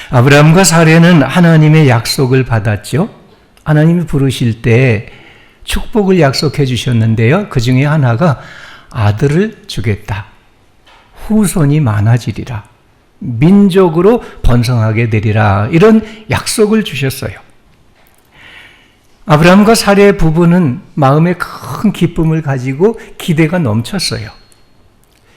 아브라함과 사레는 하나님의 약속을 받았죠. 하나님이 부르실 때 축복을 약속해 주셨는데요. 그 중에 하나가 아들을 주겠다. 후손이 많아지리라. 민족으로 번성하게 되리라. 이런 약속을 주셨어요. 아브라함과 사레의 부부는 마음에 큰 기쁨을 가지고 기대가 넘쳤어요.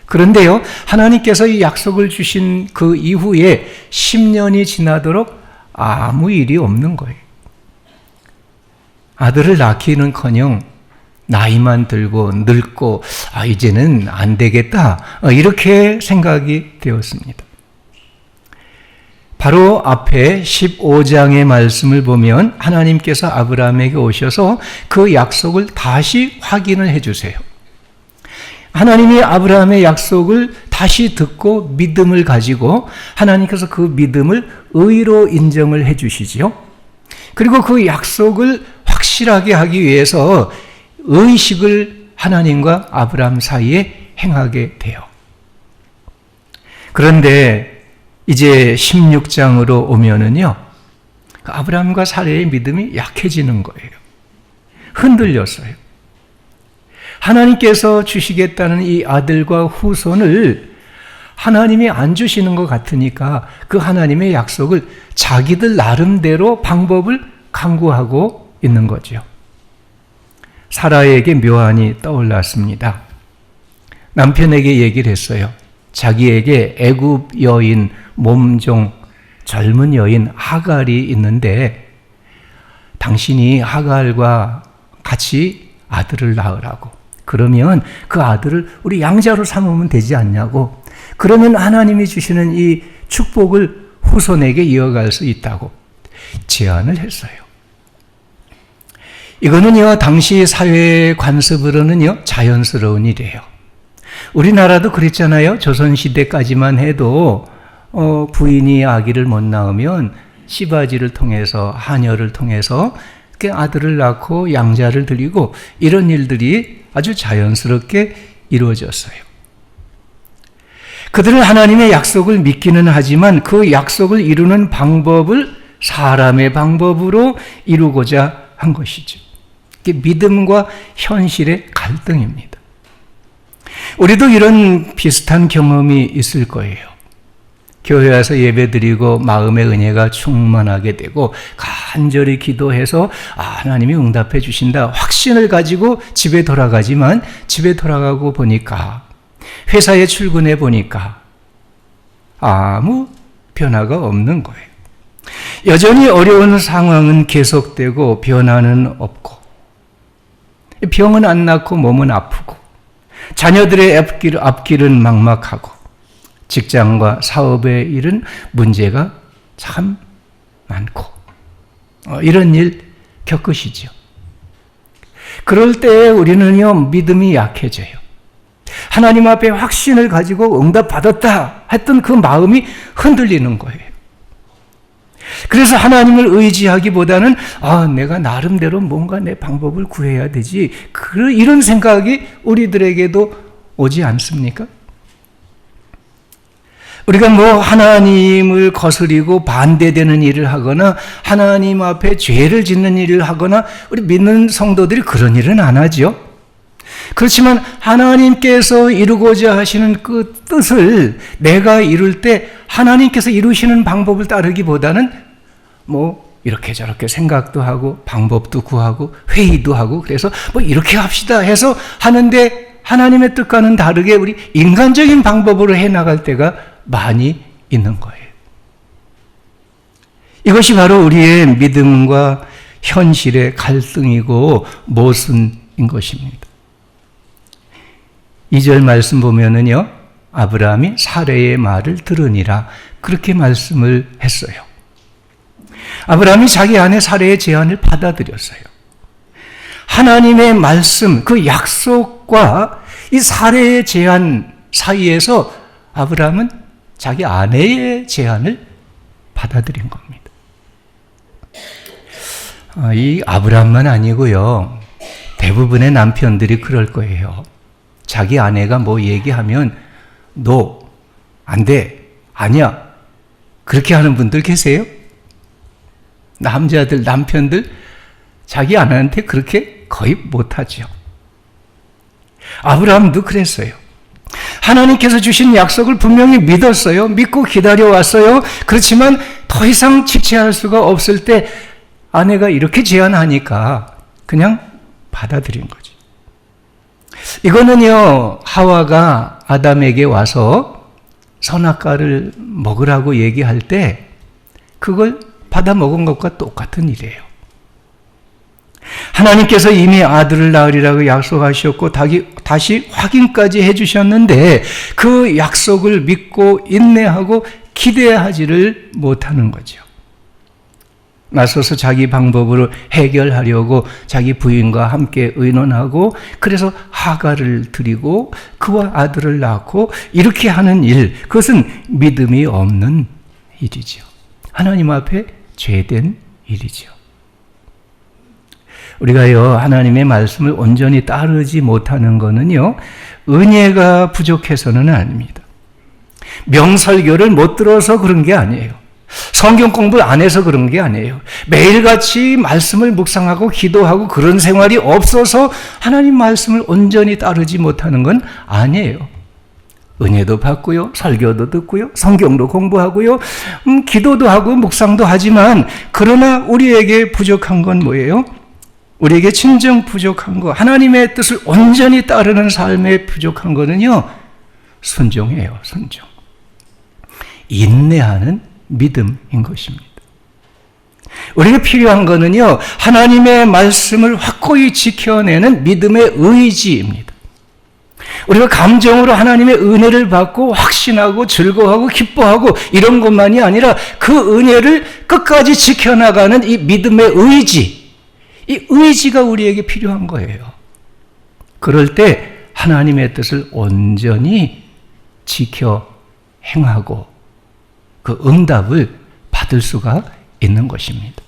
그런데요, 하나님께서 이 약속을 주신 그 이후에 10년이 지나도록 아무 일이 없는 거예요. 아들을 낳기는커녕 나이만 들고 늙고 이제는 안 되겠다, 이렇게 생각이 되었습니다. 바로 앞에 15장의 말씀을 보면 하나님께서 아브라함에게 오셔서 그 약속을 다시 확인을 해주세요. 하나님이 아브라함의 약속을 다시 듣고 믿음을 가지고 하나님께서 그 믿음을 의로 인정을 해주시죠. 그리고 그 약속을 확실하게 하기 위해서 의식을 하나님과 아브라함 사이에 행하게 돼요. 그런데 이제 16장으로 오면은요, 아브라함과 사레의 믿음이 약해지는 거예요. 흔들렸어요. 하나님께서 주시겠다는 이 아들과 후손을 하나님이 안 주시는 것 같으니까 그 하나님의 약속을 자기들 나름대로 방법을 강구하고 있는 거죠. 사라에게 묘안이 떠올랐습니다. 남편에게 얘기를 했어요. 자기에게 애굽 여인, 몸종, 젊은 여인 하갈이 있는데 당신이 하갈과 같이 아들을 낳으라고. 그러면 그 아들을 우리 양자로 삼으면 되지 않냐고. 그러면 하나님이 주시는 이 축복을 후손에게 이어갈 수 있다고 제안을 했어요. 이거는요, 당시 사회 관습으로는요, 자연스러운 일이에요. 우리나라도 그랬잖아요. 조선시대까지만 해도 부인이 아기를 못 낳으면 시바지를 통해서, 하녀를 통해서 아들을 낳고 양자를 드리고 이런 일들이 아주 자연스럽게 이루어졌어요. 그들은 하나님의 약속을 믿기는 하지만 그 약속을 이루는 방법을 사람의 방법으로 이루고자 한 것이죠. 이게 믿음과 현실의 갈등입니다. 우리도 이런 비슷한 경험이 있을 거예요. 교회 와서 예배드리고 마음의 은혜가 충만하게 되고 간절히 기도해서 하나님이 응답해 주신다 확신을 가지고 집에 돌아가지만 집에 돌아가고 보니까, 회사에 출근해 보니까 아무 변화가 없는 거예요. 여전히 어려운 상황은 계속되고 변화는 없고, 병은 안 낫고 몸은 아프고, 자녀들의 앞길은 막막하고, 직장과 사업의 일은 문제가 참 많고, 이런 일 겪으시죠. 그럴 때 우리는요, 믿음이 약해져요. 하나님 앞에 확신을 가지고 응답받았다 했던 그 마음이 흔들리는 거예요. 그래서 하나님을 의지하기보다는 내가 나름대로 뭔가 내 방법을 구해야 되지, 이런 생각이 우리들에게도 오지 않습니까? 우리가 하나님을 거스리고 반대되는 일을 하거나 하나님 앞에 죄를 짓는 일을 하거나 우리 믿는 성도들이 그런 일은 안 하죠. 그렇지만 하나님께서 이루고자 하시는 그 뜻을 내가 이룰 때 하나님께서 이루시는 방법을 따르기보다는 이렇게 저렇게 생각도 하고 방법도 구하고 회의도 하고, 그래서 이렇게 합시다 해서 하는데 하나님의 뜻과는 다르게 우리 인간적인 방법으로 해나갈 때가 많이 있는 거예요. 이것이 바로 우리의 믿음과 현실의 갈등이고 모순인 것입니다. 2절 말씀 보면은요, 아브라함이 사레의 말을 들으니라 그렇게 말씀을 했어요. 아브라함이 자기 아내 사레의 제안을 받아들였어요. 하나님의 말씀, 그 약속과 이 사레의 제안 사이에서 아브라함은 자기 아내의 제안을 받아들인 겁니다. 이 아브라함만 아니고요, 대부분의 남편들이 그럴 거예요. 자기 아내가 얘기하면 너, 안 돼, 아니야, 그렇게 하는 분들 계세요? 남자들, 남편들 자기 아내한테 그렇게 거의 못하죠. 아브라함도 그랬어요. 하나님께서 주신 약속을 분명히 믿었어요. 믿고 기다려왔어요. 그렇지만 더 이상 지체할 수가 없을 때 아내가 이렇게 제안하니까 그냥 받아들인 거죠. 이거는요, 하와가 아담에게 와서 선악과를 먹으라고 얘기할 때 그걸 받아 먹은 것과 똑같은 일이에요. 하나님께서 이미 아들을 낳으리라고 약속하셨고 다시 확인까지 해주셨는데 그 약속을 믿고 인내하고 기대하지를 못하는 거죠. 맞서서 자기 방법으로 해결하려고 자기 부인과 함께 의논하고 그래서 하가를 드리고 그와 아들을 낳고 이렇게 하는 일, 그것은 믿음이 없는 일이죠. 하나님 앞에 죄된 일이죠. 우리가요, 하나님의 말씀을 온전히 따르지 못하는 것은요, 은혜가 부족해서는 아닙니다. 명설교를 못 들어서 그런 게 아니에요. 성경 공부를 안 해서 그런 게 아니에요. 매일같이 말씀을 묵상하고 기도하고 그런 생활이 없어서 하나님 말씀을 온전히 따르지 못하는 건 아니에요. 은혜도 받고요, 설교도 듣고요, 성경도 공부하고요, 기도도 하고 묵상도 하지만 그러나 우리에게 부족한 건 뭐예요? 우리에게 진정 부족한 거, 하나님의 뜻을 온전히 따르는 삶에 부족한 거는요, 순종이에요, 순종. 인내하는 믿음인 것입니다. 우리가 필요한 거는요, 하나님의 말씀을 확고히 지켜내는 믿음의 의지입니다. 우리가 감정으로 하나님의 은혜를 받고 확신하고 즐거워하고 기뻐하고 이런 것만이 아니라 그 은혜를 끝까지 지켜나가는 이 믿음의 의지, 이 의지가 우리에게 필요한 거예요. 그럴 때 하나님의 뜻을 온전히 지켜 행하고 그 응답을 받을 수가 있는 것입니다.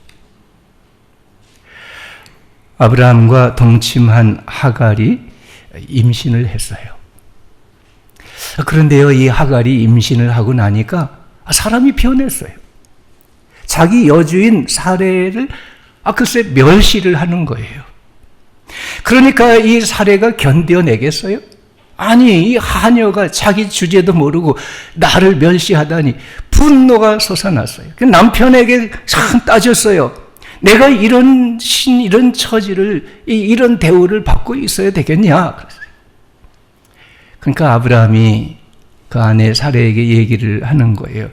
아브라함과 동침한 하갈이 임신을 했어요. 그런데요, 이 하갈이 임신을 하고 나니까 사람이 변했어요. 자기 여주인 사레를 글쎄 멸시를 하는 거예요. 그러니까 이 사레가 견뎌내겠어요? 아니, 이 하녀가 자기 주제도 모르고 나를 멸시하다니 분노가 솟아났어요. 남편에게 참 따졌어요. 내가 이런 처지를, 이런 대우를 받고 있어야 되겠냐? 그러니까 아브라함이 그 아내 사레에게 얘기를 하는 거예요.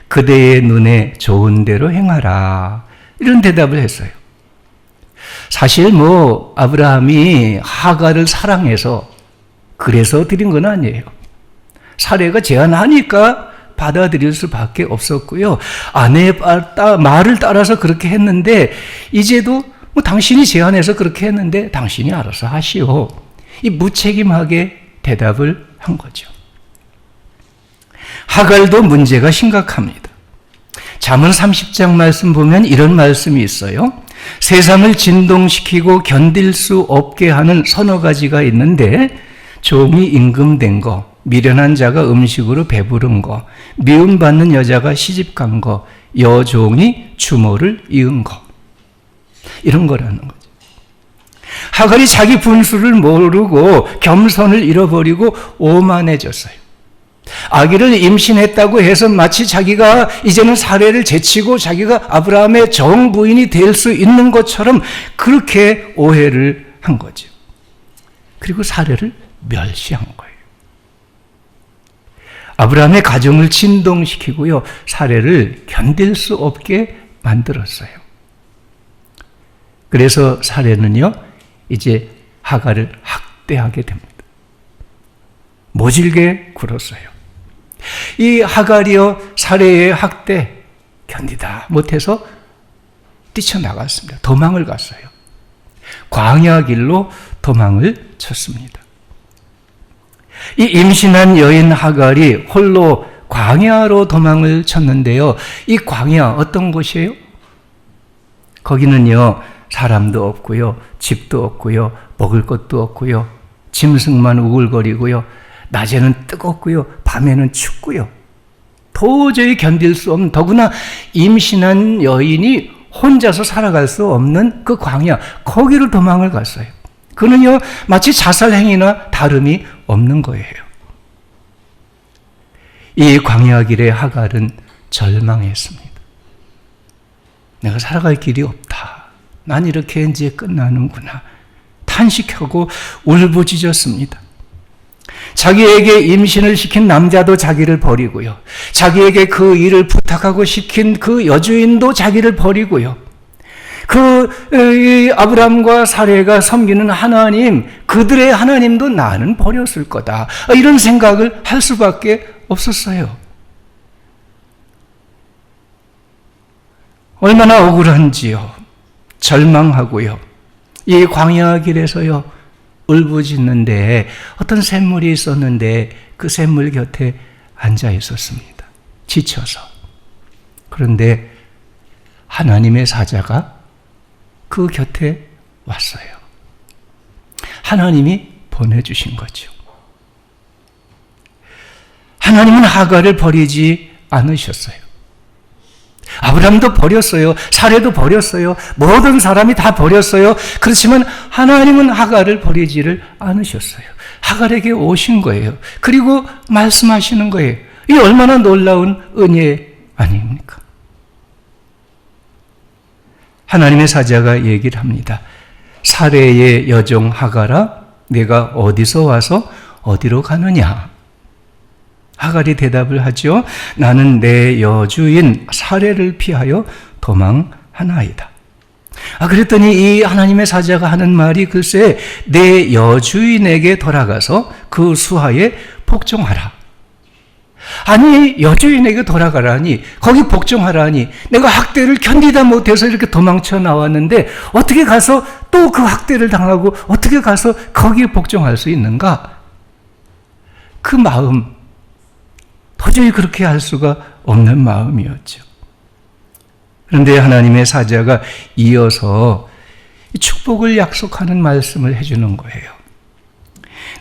그대의 눈에 좋은 대로 행하라. 이런 대답을 했어요. 사실 아브라함이 하갈을 사랑해서 그래서 드린 건 아니에요. 사레가 제안하니까 받아들일 수밖에 없었고요. 아내의 말을 따라서 그렇게 했는데 이제도 당신이 제안해서 그렇게 했는데 당신이 알아서 하시오. 이 무책임하게 대답을 한 거죠. 하갈도 문제가 심각합니다. 잠언 30장 말씀 보면 이런 말씀이 있어요. 세상을 진동시키고 견딜 수 없게 하는 서너 가지가 있는데 종이 임금된 거, 미련한 자가 음식으로 배부른 거, 미움받는 여자가 시집간 거, 여종이 주모를 이은 거. 이런 거라는 거죠. 하갈이 자기 분수를 모르고 겸손을 잃어버리고 오만해졌어요. 아기를 임신했다고 해서 마치 자기가 이제는 사레를 제치고 자기가 아브라함의 정부인이 될 수 있는 것처럼 그렇게 오해를 한 거죠. 그리고 사레를 멸시한 거예요. 아브라함의 가정을 진동시키고요, 사레를 견딜 수 없게 만들었어요. 그래서 사레는요, 이제 하갈을 학대하게 됩니다. 모질게 굴었어요. 이 하갈이요, 사레의 학대 견디다 못해서 뛰쳐나갔습니다. 도망을 갔어요. 광야 길로 도망을 쳤습니다. 이 임신한 여인 하갈이 홀로 광야로 도망을 쳤는데요. 이 광야 어떤 곳이에요? 거기는요, 사람도 없고요, 집도 없고요, 먹을 것도 없고요, 짐승만 우글거리고요, 낮에는 뜨겁고요, 밤에는 춥고요, 도저히 견딜 수 없는, 더구나 임신한 여인이 혼자서 살아갈 수 없는 그 광야, 거기로 도망을 갔어요. 그는요, 마치 자살행위나 다름이 없는 거예요. 이 광야 길에 하갈은 절망했습니다. 내가 살아갈 길이 없다. 난 이렇게 이제 끝나는구나. 탄식하고 울부짖었습니다. 자기에게 임신을 시킨 남자도 자기를 버리고요. 자기에게 그 일을 부탁하고 시킨 그 여주인도 자기를 버리고요. 아브람과 사레가 섬기는 하나님, 그들의 하나님도 나는 버렸을 거다. 이런 생각을 할 수밖에 없었어요. 얼마나 억울한지요. 절망하고요. 이 광야 길에서요, 울부짖는데 어떤 샘물이 있었는데 그 샘물 곁에 앉아 있었습니다. 지쳐서. 그런데 하나님의 사자가 그 곁에 왔어요. 하나님이 보내주신 거죠. 하나님은 하갈을 버리지 않으셨어요. 아브라함도 버렸어요. 사레도 버렸어요. 모든 사람이 다 버렸어요. 그렇지만 하나님은 하갈을 버리지를 않으셨어요. 하갈에게 오신 거예요. 그리고 말씀하시는 거예요. 이 얼마나 놀라운 은혜 아닙니까? 하나님의 사자가 얘기를 합니다. 사레의 여종 하갈아, 내가 어디서 와서 어디로 가느냐? 하갈이 대답을 하죠. 나는 내 여주인 사레를 피하여 도망하나이다. 그랬더니 이 하나님의 사자가 하는 말이 글쎄, 내 여주인에게 돌아가서 그 수하에 복종하라. 아니, 여주인에게 돌아가라니, 거기 복종하라니, 내가 학대를 견디다 못해서 이렇게 도망쳐 나왔는데 어떻게 가서 또 그 학대를 당하고 어떻게 가서 거기에 복종할 수 있는가? 그 마음, 도저히 그렇게 할 수가 없는 마음이었죠. 그런데 하나님의 사자가 이어서 축복을 약속하는 말씀을 해주는 거예요.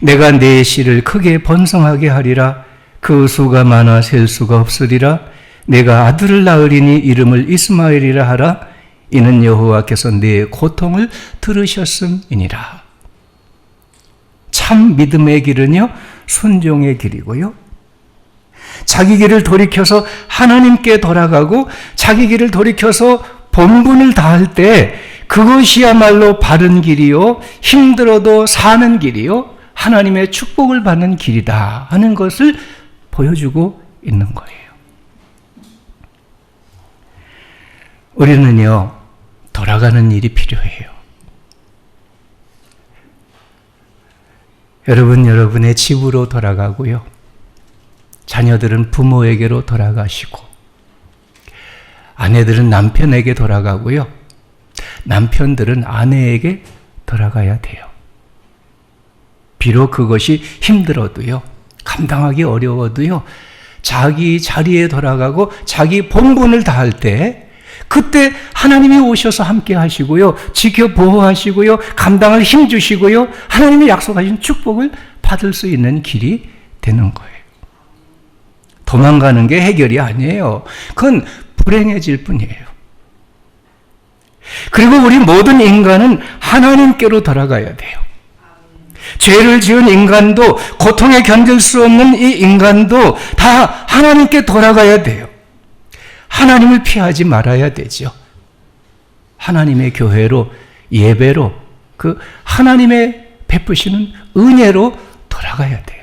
내가 내 씨를 크게 번성하게 하리라. 그 수가 많아 셀 수가 없으리라. 내가 아들을 낳으리니 이름을 이스마엘이라 하라. 이는 여호와께서 내 고통을 들으셨음이니라. 참 믿음의 길은요, 순종의 길이고요. 자기 길을 돌이켜서 하나님께 돌아가고 자기 길을 돌이켜서 본분을 다할 때 그것이야말로 바른 길이요, 힘들어도 사는 길이요, 하나님의 축복을 받는 길이다 하는 것을 보여주고 있는 거예요. 우리는요, 돌아가는 일이 필요해요. 여러분의 집으로 돌아가고요. 자녀들은 부모에게로 돌아가시고, 아내들은 남편에게 돌아가고요. 남편들은 아내에게 돌아가야 돼요. 비록 그것이 힘들어도요, 감당하기 어려워도요, 자기 자리에 돌아가고 자기 본분을 다할 때, 그때 하나님이 오셔서 함께 하시고요, 지켜 보호하시고요, 감당할 힘 주시고요, 하나님이 약속하신 축복을 받을 수 있는 길이 되는 거예요. 도망가는 게 해결이 아니에요. 그건 불행해질 뿐이에요. 그리고 우리 모든 인간은 하나님께로 돌아가야 돼요. 죄를 지은 인간도, 고통에 견딜 수 없는 이 인간도 다 하나님께 돌아가야 돼요. 하나님을 피하지 말아야 되죠. 하나님의 교회로, 예배로, 그 하나님의 베푸시는 은혜로 돌아가야 돼요.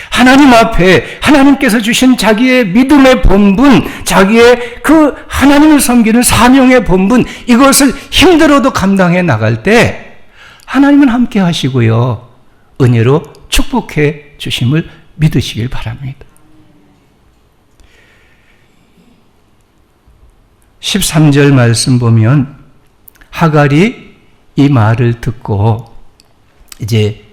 하나님 앞에 하나님께서 주신 자기의 믿음의 본분, 자기의 그 하나님을 섬기는 사명의 본분, 이것을 힘들어도 감당해 나갈 때 하나님은 함께 하시고요, 은혜로 축복해 주심을 믿으시길 바랍니다. 13절 말씀 보면 하갈이 이 말을 듣고 이제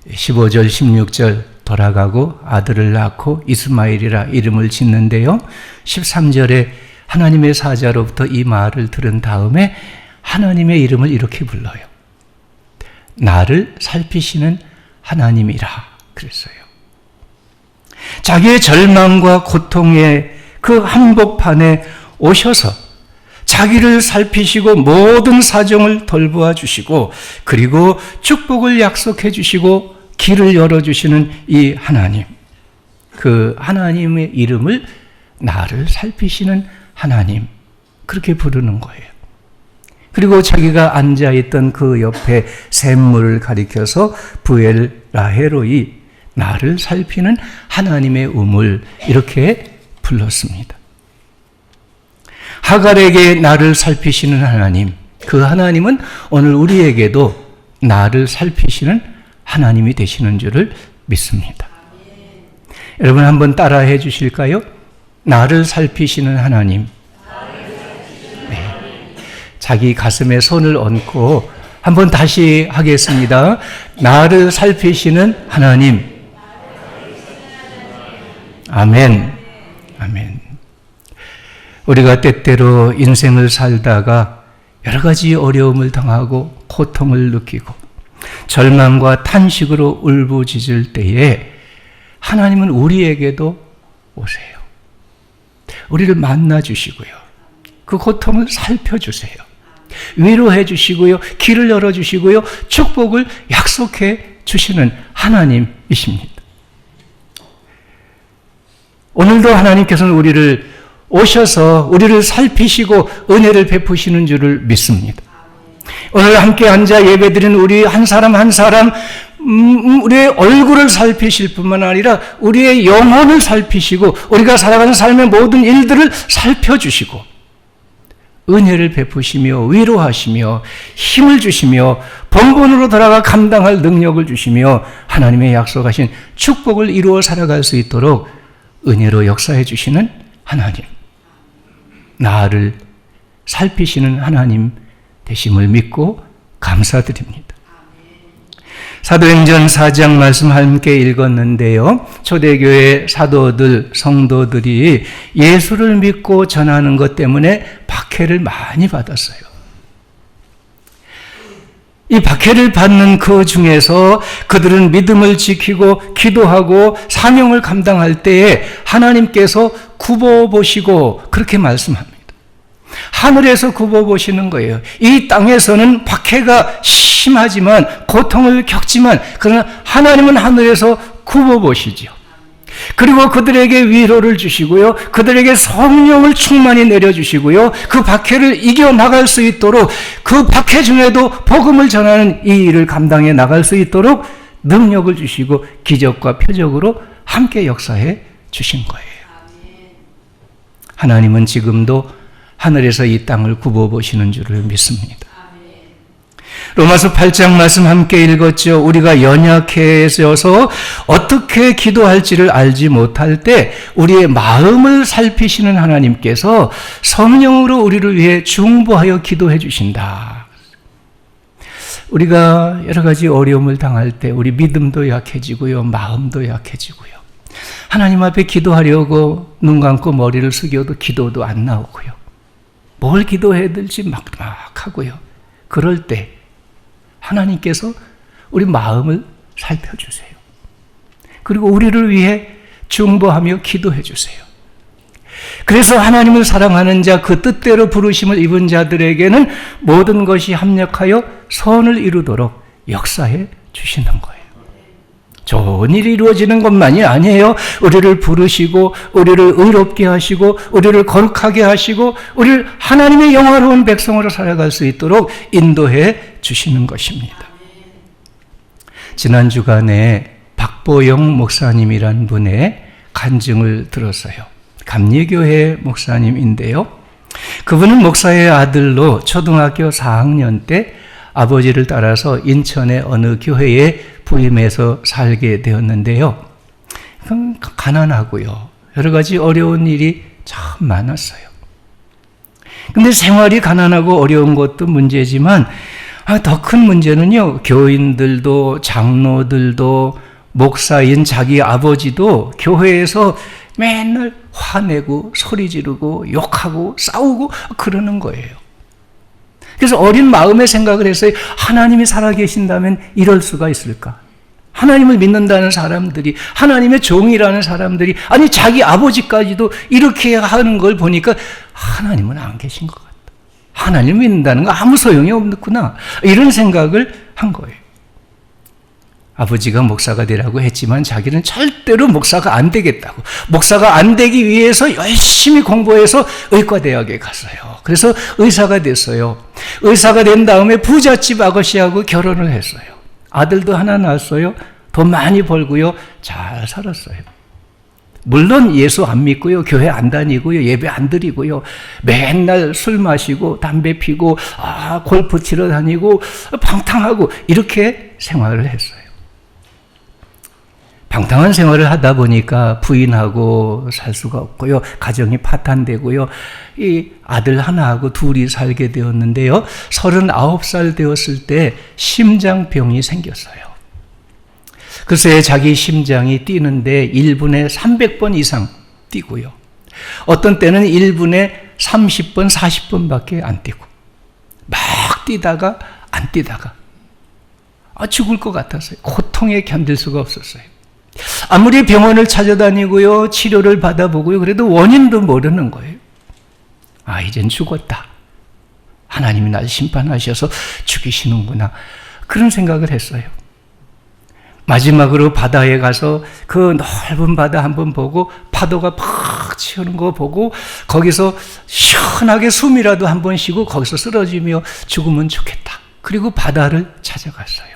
15절, 16절 돌아가고 아들을 낳고 이스마엘이라 이름을 짓는데요. 13절에 하나님의 사자로부터 이 말을 들은 다음에 하나님의 이름을 이렇게 불러요. 나를 살피시는 하나님이라 그랬어요. 자기의 절망과 고통의 그 한복판에 오셔서 자기를 살피시고 모든 사정을 돌보아 주시고 그리고 축복을 약속해 주시고 길을 열어주시는 이 하나님, 그 하나님의 이름을 나를 살피시는 하나님, 그렇게 부르는 거예요. 그리고 자기가 앉아있던 그 옆에 샘물을 가리켜서 부엘 라헤로이, 나를 살피는 하나님의 우물, 이렇게 불렀습니다. 하갈에게 나를 살피시는 하나님, 그 하나님은 오늘 우리에게도 나를 살피시는 하나님이 되시는 줄을 믿습니다. 여러분 한번 따라해 주실까요? 나를 살피시는 하나님. 네. 자기 가슴에 손을 얹고 한번 다시 하겠습니다. 나를 살피시는 하나님. 아멘. 아멘. 우리가 때때로 인생을 살다가 여러 가지 어려움을 당하고 고통을 느끼고 절망과 탄식으로 울부짖을 때에 하나님은 우리에게도 오세요. 우리를 만나 주시고요. 그 고통을 살펴주세요. 위로해 주시고요. 길을 열어 주시고요. 축복을 약속해 주시는 하나님이십니다. 오늘도 하나님께서는 우리를 오셔서 우리를 살피시고 은혜를 베푸시는 줄을 믿습니다. 오늘 함께 앉아 예배드리는 우리 한 사람 한 사람 우리의 얼굴을 살피실 뿐만 아니라 우리의 영혼을 살피시고 우리가 살아가는 삶의 모든 일들을 살펴주시고 은혜를 베푸시며 위로하시며 힘을 주시며 본분으로 돌아가 감당할 능력을 주시며 하나님의 약속하신 축복을 이루어 살아갈 수 있도록 은혜로 역사해 주시는 하나님, 나를 살피시는 하나님 되심을 믿고 감사드립니다. 사도행전 4장 말씀 함께 읽었는데요. 초대교회 사도들, 성도들이 예수를 믿고 전하는 것 때문에 박해를 많이 받았어요. 이 박해를 받는 그 중에서 그들은 믿음을 지키고 기도하고 사명을 감당할 때에 하나님께서 굽어보시고 그렇게 말씀합니다. 하늘에서 굽어보시는 거예요. 이 땅에서는 박해가 심하지만 고통을 겪지만 그러나 하나님은 하늘에서 굽어보시죠. 그리고 그들에게 위로를 주시고요. 그들에게 성령을 충만히 내려주시고요. 그 박해를 이겨나갈 수 있도록 그 박해 중에도 복음을 전하는 이 일을 감당해 나갈 수 있도록 능력을 주시고 기적과 표적으로 함께 역사해 주신 거예요. 하나님은 지금도 하늘에서 이 땅을 굽어보시는 줄을 믿습니다. 로마서 8장 말씀 함께 읽었죠. 우리가 연약해져서 어떻게 기도할지를 알지 못할 때 우리의 마음을 살피시는 하나님께서 성령으로 우리를 위해 중보하여 기도해 주신다. 우리가 여러 가지 어려움을 당할 때 우리 믿음도 약해지고요. 마음도 약해지고요. 하나님 앞에 기도하려고 눈 감고 머리를 숙여도 기도도 안 나오고요. 뭘 기도해야 될지 막막하고요. 그럴 때 하나님께서 우리 마음을 살펴주세요. 그리고 우리를 위해 중보하며 기도해 주세요. 그래서 하나님을 사랑하는 자, 그 뜻대로 부르심을 입은 자들에게는 모든 것이 합력하여 선을 이루도록 역사해 주시는 거예요. 좋은 일이 이루어지는 것만이 아니에요. 우리를 부르시고 우리를 의롭게 하시고 우리를 거룩하게 하시고 우리를 하나님의 영화로운 백성으로 살아갈 수 있도록 인도해 주시는 것입니다. 지난 주간에 박보영 목사님이란 분의 간증을 들었어요. 감리교회 목사님인데요. 그분은 목사의 아들로 초등학교 4학년 때 아버지를 따라서 인천의 어느 교회에 부임해서 살게 되었는데요. 가난하고요. 여러 가지 어려운 일이 참 많았어요. 근데 생활이 가난하고 어려운 것도 문제지만 더 큰 문제는요. 교인들도 장로들도 목사인 자기 아버지도 교회에서 맨날 화내고 소리 지르고 욕하고 싸우고 그러는 거예요. 그래서 어린 마음에 생각을 했어요. 하나님이 살아계신다면 이럴 수가 있을까? 하나님을 믿는다는 사람들이, 하나님의 종이라는 사람들이, 아니 자기 아버지까지도 이렇게 하는 걸 보니까 하나님은 안 계신 것 같다. 하나님을 믿는다는 거 아무 소용이 없구나. 이런 생각을 한 거예요. 아버지가 목사가 되라고 했지만 자기는 절대로 목사가 안 되겠다고. 목사가 안 되기 위해서 열심히 공부해서 의과대학에 갔어요. 그래서 의사가 됐어요. 의사가 된 다음에 부잣집 아가씨하고 결혼을 했어요. 아들도 하나 낳았어요. 돈 많이 벌고요. 잘 살았어요. 물론 예수 안 믿고요. 교회 안 다니고요. 예배 안 드리고요. 맨날 술 마시고 담배 피고 골프 치러 다니고 방탕하고 이렇게 생활을 했어요. 방탕한 생활을 하다 보니까 부인하고 살 수가 없고요. 가정이 파탄되고요. 이 아들 하나하고 둘이 살게 되었는데요. 39살 되었을 때 심장병이 생겼어요. 글쎄 자기 심장이 뛰는데 1분에 300번 이상 뛰고요. 어떤 때는 1분에 30번, 40번밖에 안 뛰고 막 뛰다가 안 뛰다가 죽을 것 같았어요. 고통에 견딜 수가 없었어요. 아무리 병원을 찾아다니고요, 치료를 받아보고요, 그래도 원인도 모르는 거예요. 이젠 죽었다. 하나님이 날 심판하셔서 죽이시는구나. 그런 생각을 했어요. 마지막으로 바다에 가서 그 넓은 바다 한번 보고 파도가 팍 치우는 거 보고 거기서 시원하게 숨이라도 한번 쉬고 거기서 쓰러지며 죽으면 좋겠다. 그리고 바다를 찾아갔어요.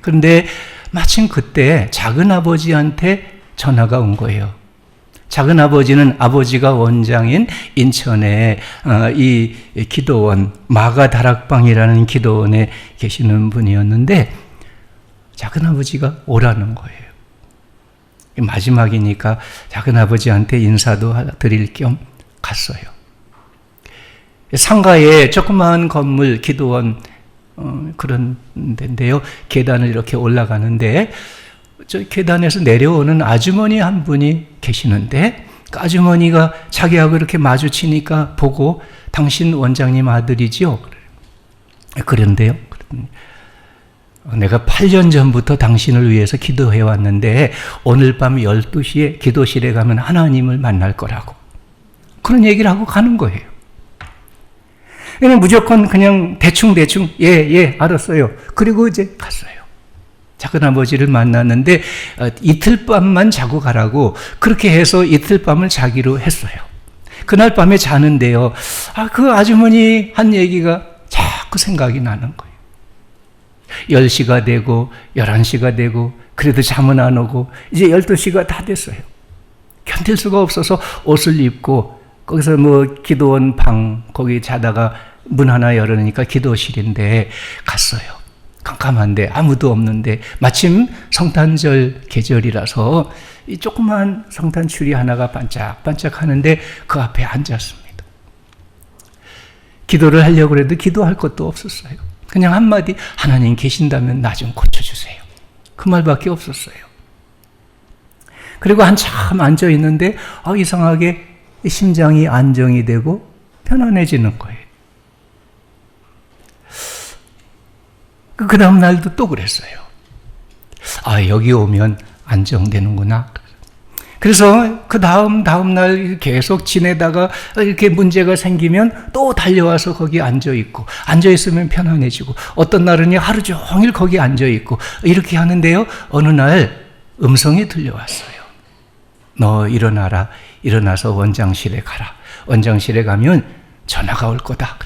그런데 마침 그때 작은아버지한테 전화가 온 거예요. 작은아버지는 아버지가 원장인 인천의 이 기도원, 마가다락방이라는 기도원에 계시는 분이었는데 작은아버지가 오라는 거예요. 마지막이니까 작은아버지한테 인사도 드릴 겸 갔어요. 상가에 조그마한 건물, 기도원 그런 데인데요. 계단을 이렇게 올라가는데 저 계단에서 내려오는 아주머니 한 분이 계시는데 그 아주머니가 자기하고 이렇게 마주치니까 보고 당신 원장님 아들이지요? 그런데요. 내가 8년 전부터 당신을 위해서 기도해 왔는데 오늘 밤 12시에 기도실에 가면 하나님을 만날 거라고. 그런 얘기를 하고 가는 거예요. 그냥 무조건 그냥 대충 예 알았어요. 그리고 이제 갔어요. 작은아버지를 만났는데 이틀 밤만 자고 가라고 그렇게 해서 이틀 밤을 자기로 했어요. 그날 밤에 자는데요. 그 아주머니 한 얘기가 자꾸 생각이 나는 거예요. 10시가 되고 11시가 되고 그래도 잠은 안 오고 이제 12시가 다 됐어요. 견딜 수가 없어서 옷을 입고 거기서 기도원 방 거기 자다가 문 하나 열으니까 기도실인데 갔어요. 깜깜한데 아무도 없는데 마침 성탄절 계절이라서 이 조그만 성탄추리 하나가 반짝반짝 하는데 그 앞에 앉았습니다. 기도를 하려고 해도 기도할 것도 없었어요. 그냥 한마디 하나님 계신다면 나 좀 고쳐주세요. 그 말밖에 없었어요. 그리고 한참 앉아있는데 이상하게 심장이 안정이 되고 편안해지는 거예요. 그 다음 날도 또 그랬어요. 여기 오면 안정되는구나. 그래서 그 다음 날 계속 지내다가 이렇게 문제가 생기면 또 달려와서 거기 앉아있고, 앉아있으면 편안해지고, 어떤 날은 하루 종일 거기 앉아있고, 이렇게 하는데요. 어느 날 음성이 들려왔어요. 너 일어나라. 일어나서 원장실에 가라. 원장실에 가면 전화가 올 거다.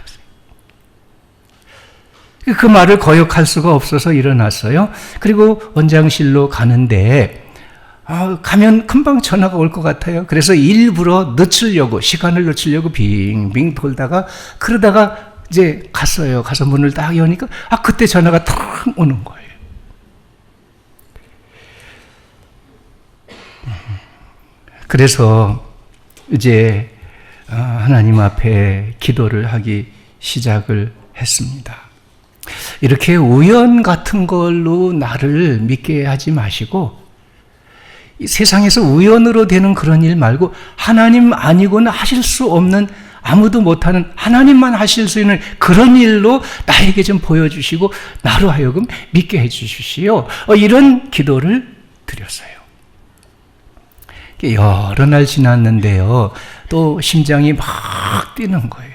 그 말을 거역할 수가 없어서 일어났어요. 그리고 원장실로 가는데 가면 금방 전화가 올 것 같아요. 그래서 일부러 시간을 늦추려고 빙빙 돌다가 그러다가 이제 갔어요. 가서 문을 딱 여니까 그때 전화가 탁 오는 거예요. 그래서 이제 하나님 앞에 기도를 하기 시작을 했습니다. 이렇게 우연 같은 걸로 나를 믿게 하지 마시고 이 세상에서 우연으로 되는 그런 일 말고 하나님 아니고는 하실 수 없는 아무도 못하는 하나님만 하실 수 있는 그런 일로 나에게 좀 보여주시고 나로 하여금 믿게 해주시오. 이런 기도를 드렸어요. 여러 날 지났는데요. 또 심장이 막 뛰는 거예요.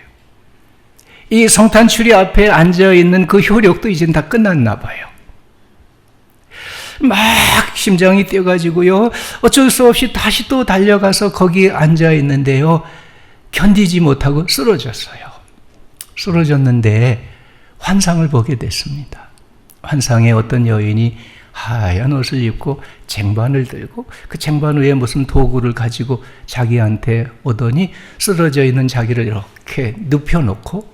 이 성탄추리 앞에 앉아있는 그 효력도 이젠 다 끝났나 봐요. 막 심장이 뛰어가지고요. 어쩔 수 없이 다시 또 달려가서 거기 앉아있는데요. 견디지 못하고 쓰러졌어요. 쓰러졌는데 환상을 보게 됐습니다. 환상에 어떤 여인이 하얀 옷을 입고 쟁반을 들고 그 쟁반 위에 무슨 도구를 가지고 자기한테 오더니 쓰러져 있는 자기를 이렇게 눕혀놓고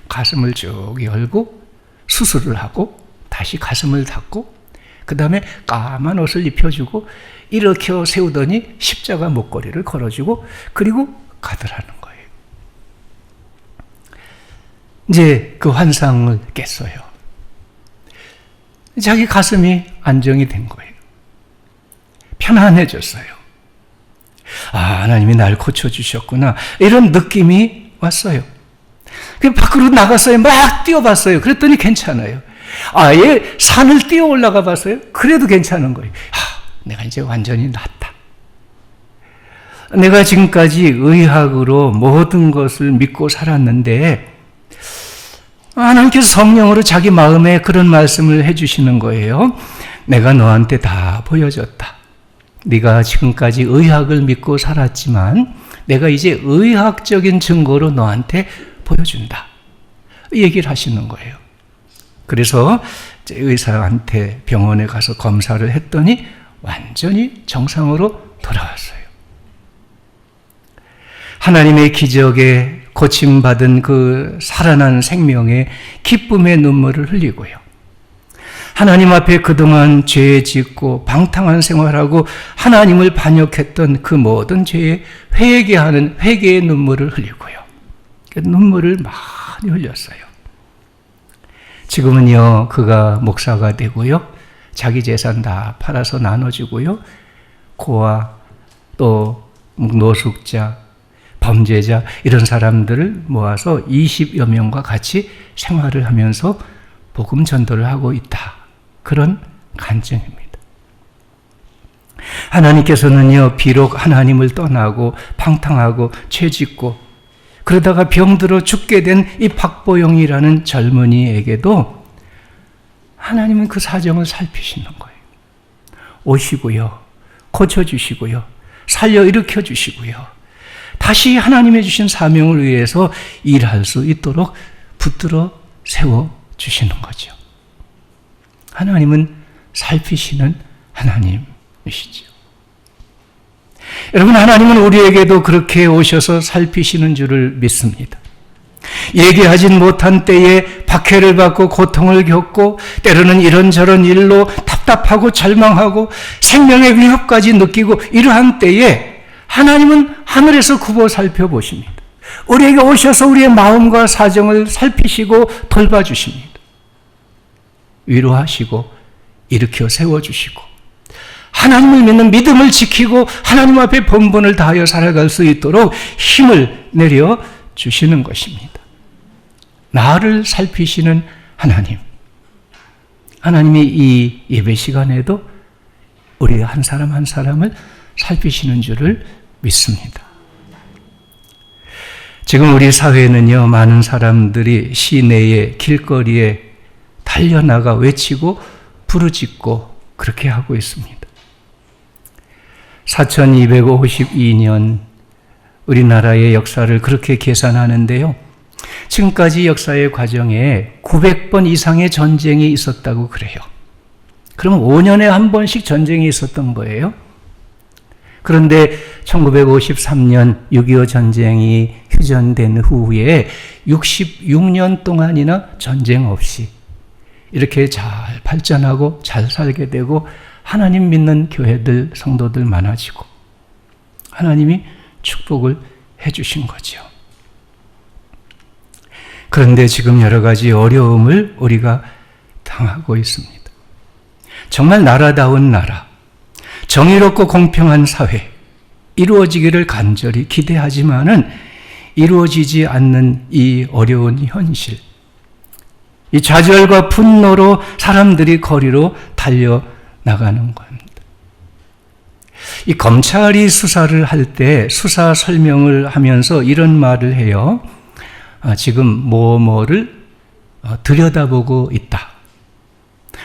가슴을 쭉 열고 수술을 하고 다시 가슴을 닫고 그 다음에 까만 옷을 입혀주고 일으켜 세우더니 십자가 목걸이를 걸어주고 그리고 가더라는 거예요. 이제 그 환상을 깼어요. 자기 가슴이 안정이 된 거예요. 편안해졌어요. 하나님이 날 고쳐주셨구나. 이런 느낌이 왔어요. 밖으로 나갔어요. 막 뛰어봤어요. 그랬더니 괜찮아요. 아예 산을 뛰어 올라가 봤어요. 그래도 괜찮은 거예요. 내가 이제 완전히 낫다. 내가 지금까지 의학으로 모든 것을 믿고 살았는데 하나님께서 성령으로 자기 마음에 그런 말씀을 해주시는 거예요. 내가 너한테 다 보여줬다. 네가 지금까지 의학을 믿고 살았지만 내가 이제 의학적인 증거로 너한테 보여준다. 이 얘기를 하시는 거예요. 그래서 의사한테 병원에 가서 검사를 했더니 완전히 정상으로 돌아왔어요. 하나님의 기적에 고침받은 그 살아난 생명의 기쁨의 눈물을 흘리고요. 하나님 앞에 그동안 죄 짓고 방탕한 생활하고 하나님을 반역했던 그 모든 죄에 회개하는 회개의 눈물을 흘리고요. 눈물을 많이 흘렸어요. 지금은요, 그가 목사가 되고요. 자기 재산 다 팔아서 나눠주고요. 고아, 또 노숙자, 범죄자 이런 사람들을 모아서 20여 명과 같이 생활을 하면서 복음 전도를 하고 있다. 그런 간증입니다. 하나님께서는요, 비록 하나님을 떠나고 방탕하고 죄짓고 그러다가 병들어 죽게 된 이 박보영이라는 젊은이에게도 하나님은 그 사정을 살피시는 거예요. 오시고요, 고쳐주시고요, 살려 일으켜 주시고요, 다시 하나님의 주신 사명을 위해서 일할 수 있도록 붙들어 세워주시는 거죠. 하나님은 살피시는 하나님이시죠. 여러분, 하나님은 우리에게도 그렇게 오셔서 살피시는 줄을 믿습니다. 얘기하진 못한 때에 박해를 받고 고통을 겪고 때로는 이런저런 일로 답답하고 절망하고 생명의 위협까지 느끼고 이러한 때에 하나님은 하늘에서 굽어 살펴보십니다. 우리에게 오셔서 우리의 마음과 사정을 살피시고 돌봐주십니다. 위로하시고 일으켜 세워주시고 하나님을 믿는 믿음을 지키고 하나님 앞에 본분을 다하여 살아갈 수 있도록 힘을 내려주시는 것입니다. 나를 살피시는 하나님. 하나님이 이 예배 시간에도 우리 한 사람 한 사람을 살피시는 줄을 믿습니다. 지금 우리 사회는요, 많은 사람들이 시내에 길거리에 달려나가 외치고 부르짖고 그렇게 하고 있습니다. 4252년 우리나라의 역사를 그렇게 계산하는데요. 지금까지 역사의 과정에 900번 이상의 전쟁이 있었다고 그래요. 그러면 5년에 한 번씩 전쟁이 있었던 거예요. 그런데 1953년 6.25 전쟁이 휴전된 후에 66년 동안이나 전쟁 없이 이렇게 잘 발전하고 잘 살게 되고 하나님 믿는 교회들, 성도들 많아지고 하나님이 축복을 해주신 거죠. 그런데 지금 여러 가지 어려움을 우리가 당하고 있습니다. 정말 나라다운 나라, 정의롭고 공평한 사회 이루어지기를 간절히 기대하지만은 이루어지지 않는 이 어려운 현실, 이 좌절과 분노로 사람들이 거리로 달려나가는 겁니다. 이 검찰이 수사를 할 때 수사 설명을 하면서 이런 말을 해요. 지금 뭐뭐를 들여다보고 있다.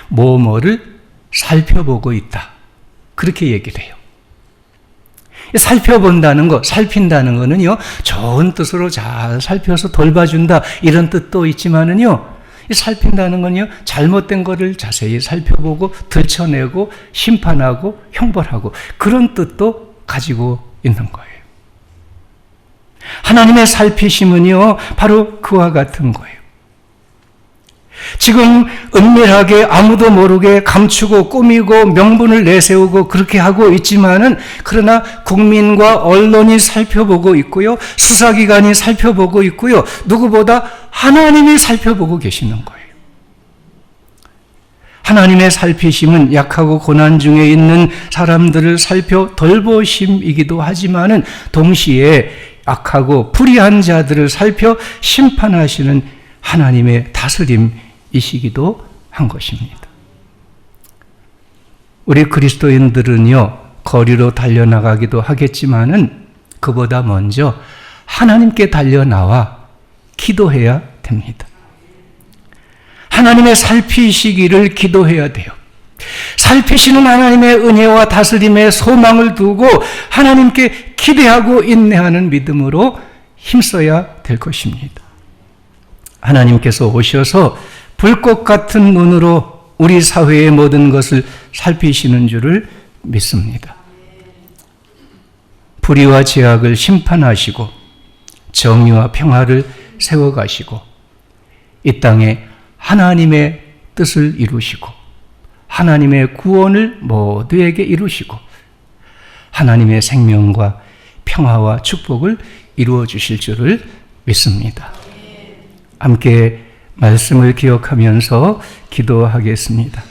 뭐뭐를 살펴보고 있다. 그렇게 얘기를 해요. 살펴본다는 거, 살핀다는 거는요, 좋은 뜻으로 잘 살펴서 돌봐준다, 이런 뜻도 있지만은요, 살핀다는 건요, 잘못된 거를 자세히 살펴보고, 들춰내고, 심판하고, 형벌하고, 그런 뜻도 가지고 있는 거예요. 하나님의 살피심은요, 바로 그와 같은 거예요. 지금 은밀하게 아무도 모르게 감추고 꾸미고 명분을 내세우고 그렇게 하고 있지만은, 그러나 국민과 언론이 살펴보고 있고요, 수사기관이 살펴보고 있고요, 누구보다 하나님이 살펴보고 계시는 거예요. 하나님의 살피심은 약하고 고난 중에 있는 사람들을 살펴 돌보심이기도 하지만은, 동시에 악하고 불의한 자들을 살펴 심판하시는 하나님의 다스림이시기도 한 것입니다. 우리 그리스도인들은요, 거리로 달려나가기도 하겠지만은 그보다 먼저 하나님께 달려나와 기도해야 됩니다. 하나님의 살피시기를 기도해야 돼요. 살피시는 하나님의 은혜와 다스림의 소망을 두고 하나님께 기대하고 인내하는 믿음으로 힘써야 될 것입니다. 하나님께서 오셔서 불꽃 같은 눈으로 우리 사회의 모든 것을 살피시는 줄을 믿습니다. 불의와 죄악을 심판하시고 정의와 평화를 세워가시고 이 땅에 하나님의 뜻을 이루시고 하나님의 구원을 모두에게 이루시고 하나님의 생명과 평화와 축복을 이루어 주실 줄을 믿습니다. 함께 말씀을 기억하면서 기도하겠습니다.